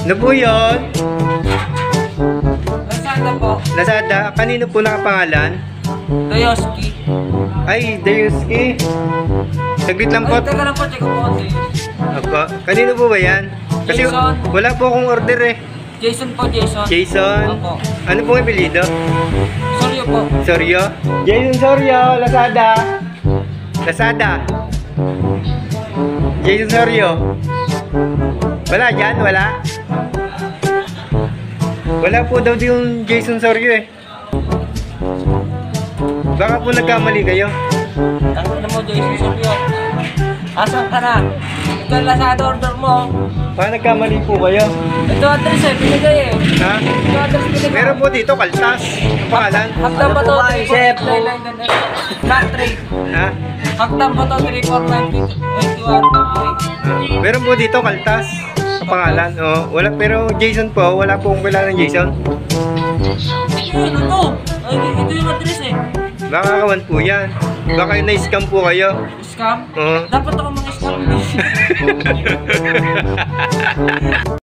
Ano po yun? Lazada po. Lazada. Kanino po nakapangalan? Dayoski. Ay, Dayoski. Saglit lang po. Ay, teka lang po, check ko po kasi. Opo. Kanino po ba yan? Kasi Jason. wala po akong order eh. Jason po, Jason. Jason. Opo. Ano pong apelyido? Sorry po. Soryo? Jason Soryo, Lazada. Lazada. Jason Soryo. Wala dyan, wala. Wala po daw yung Jason Soryo eh. Baka po nagkamali kayo. Tangan na mo, Jason Soryo. Asan ka na? Ito ang Lazada order mo. Baka nagkamali po kayo. Ito address eh, binigay eh. Ha? Ito address binigay. Meron po dito, Kaltas. Ang pangalan. Hakdang ba to? Ano po ba, chef? Back 3. Ha? Hakdang ba to? 34921. Meron po dito, Kaltas. Ang pangalan. Oh, wala, pero Jason po, wala po akong kilala ng Jason. Ano to? Ay, ito yung address eh. Baka kawan po yan. Baka na-scam po kayo. Scam? Oo. Dapat ako mga scam.